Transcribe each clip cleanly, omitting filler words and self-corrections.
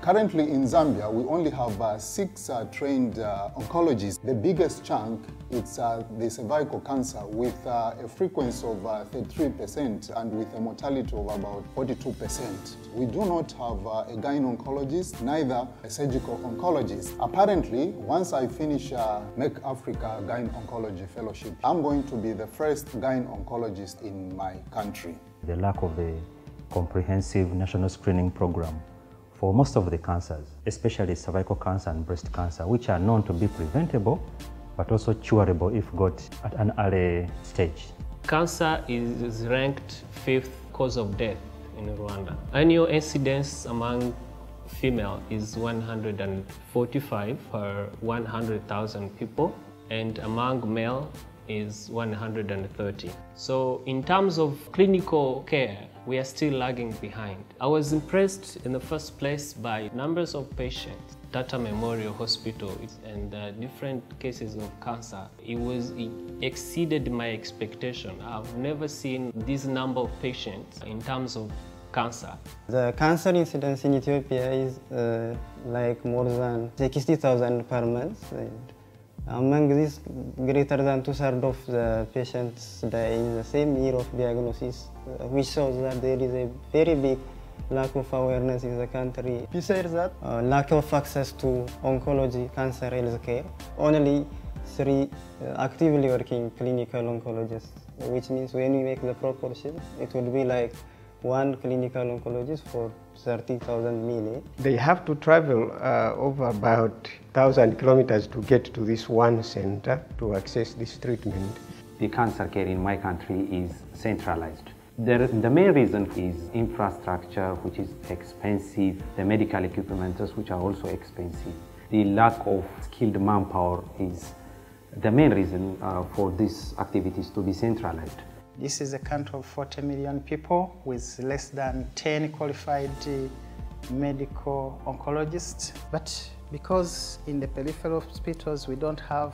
Currently in Zambia, we only have 6 trained oncologists. The biggest chunk is the cervical cancer with a frequency of 33% and with a mortality of about 42%. We do not have a gyne oncologist, neither a surgical oncologist. Apparently, once I finish Merck Africa Gyne Oncology Fellowship, I'm going to be the first gyne oncologist in my country. The lack of a comprehensive national screening program for most of the cancers, especially cervical cancer and breast cancer, which are known to be preventable, but also curable if got at an early stage. Cancer is ranked 5th cause of death in Rwanda. Annual incidence among female is 145 per 100,000 people, and among male is 130. So in terms of clinical care, we are still lagging behind. I was impressed in the first place by numbers of patients. Tata Memorial Hospital and different cases of cancer. It exceeded my expectation. I've never seen this number of patients in terms of cancer. The cancer incidence in Ethiopia is like more than 60,000 per month. Among these, greater than 2/3 of the patients die in the same year of diagnosis, which shows that there is a very big lack of awareness in the country. Besides that, lack of access to oncology, cancer health care. Only 3 actively working clinical oncologists, which means when we make the proportion, it would be like 1 clinical oncologist for 30,000 million. They have to travel over about 1,000 kilometers to get to this one center to access this treatment. The cancer care in my country is centralized. The main reason is infrastructure, which is expensive, the medical equipment, which are also expensive. The lack of skilled manpower is the main reason for these activities to be centralized. This is a country of 40 million people with less than 10 qualified medical oncologists. But because in the peripheral hospitals we don't have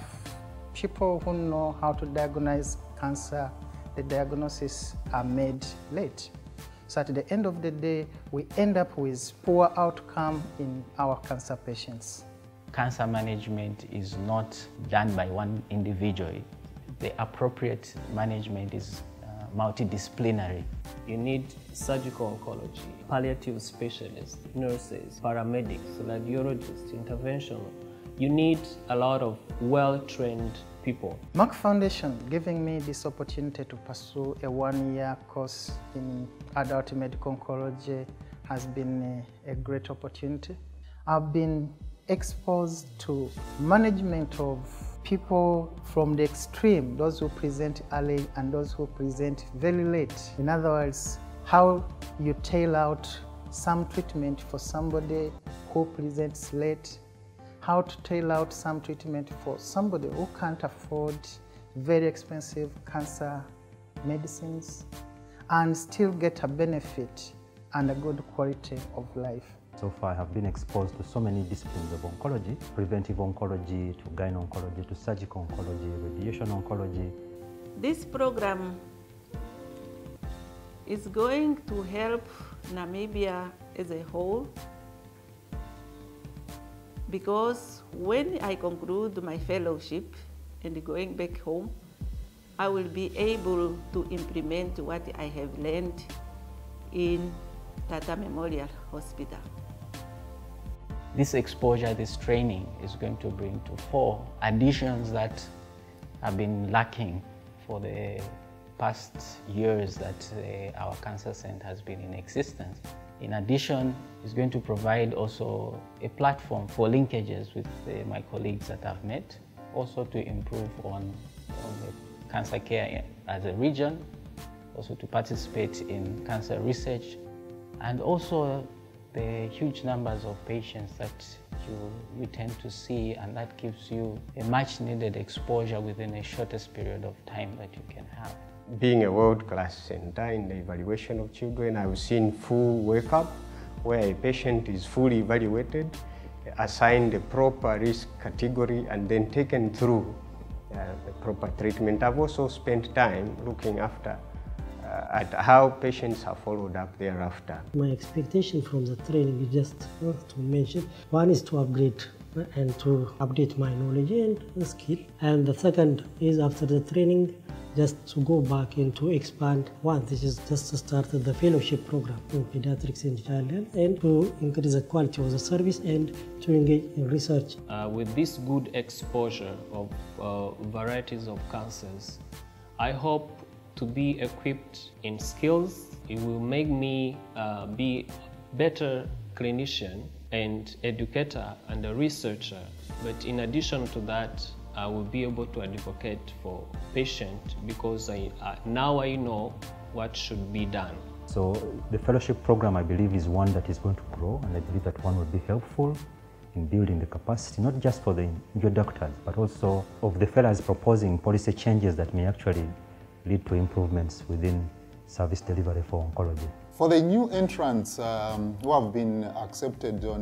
people who know how to diagnose cancer, the diagnoses are made late. So at the end of the day, we end up with poor outcome in our cancer patients. Cancer management is not done by one individual. The appropriate management is multidisciplinary. You need surgical oncology, palliative specialists, nurses, paramedics, radiologists, interventional. You need a lot of well-trained people. Merck Foundation giving me this opportunity to pursue a 1-year course in adult medical oncology has been a great opportunity. I've been exposed to management of people from the extreme, those who present early and those who present very late. In other words, how you tail out some treatment for somebody who presents late, how to tail out some treatment for somebody who can't afford very expensive cancer medicines and still get a benefit and a good quality of life. So far, I have been exposed to so many disciplines of oncology, preventive oncology, to gyne oncology, to surgical oncology, radiation oncology. This program is going to help Namibia as a whole, because when I conclude my fellowship and going back home, I will be able to implement what I have learned in Tata Memorial Hospital. This exposure, this training is going to bring to 4 additions that have been lacking for the past years that our cancer center has been in existence. In addition, it's going to provide also a platform for linkages with my colleagues that I've met, also to improve on the cancer care as a region, also to participate in cancer research, and also the huge numbers of patients that you tend to see, and that gives you a much needed exposure within a shortest period of time that you can have. Being a world-class center in the evaluation of children, I've seen full workup where a patient is fully evaluated, assigned a proper risk category, and then taken through the proper treatment. I've also spent time looking after at how patients are followed up thereafter. My expectation from the training is just to mention, one is to upgrade and to update my knowledge and skill. And the second is after the training, just to go back and to expand. One, this is just to start the fellowship program in pediatrics and child health and to increase the quality of the service and to engage in research. With this good exposure of varieties of cancers, I hope to be equipped in skills. It will make me be better clinician and educator and a researcher. But in addition to that, I will be able to advocate for patient because now I know what should be done. So the fellowship program, I believe, is one that is going to grow, and I believe that one will be helpful in building the capacity, not just for the individual doctors, but also of the fellows proposing policy changes that may actually lead to improvements within service delivery for oncology. For the new entrants who have been accepted on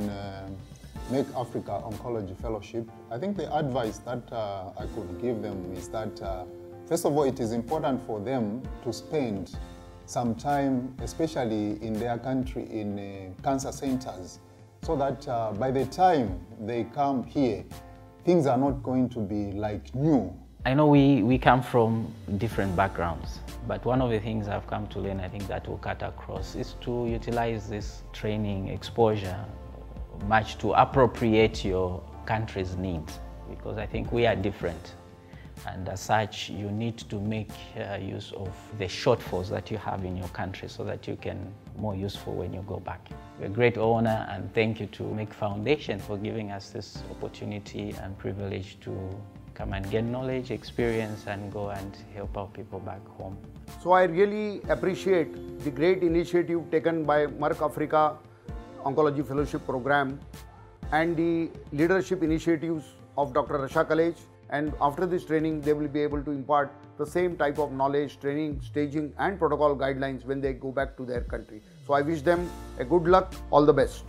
Make Africa Oncology Fellowship, I think the advice that I could give them is that, first of all, it is important for them to spend some time, especially in their country, in cancer centers, so that by the time they come here, things are not going to be like new. I know we come from different backgrounds, but one of the things I've come to learn, I think that will cut across, is to utilize this training exposure much to appropriate your country's needs, because I think we are different. And as such, you need to make use of the shortfalls that you have in your country so that you can be more useful when you go back. A great honor, and thank you to Merck Foundation for giving us this opportunity and privilege to come and gain knowledge, experience, and go and help our people back home. So I really appreciate the great initiative taken by Merck Africa Oncology Fellowship Program and the leadership initiatives of Dr. Rasha College. And after this training, they will be able to impart the same type of knowledge, training, staging and protocol guidelines when they go back to their country. So I wish them a good luck, all the best.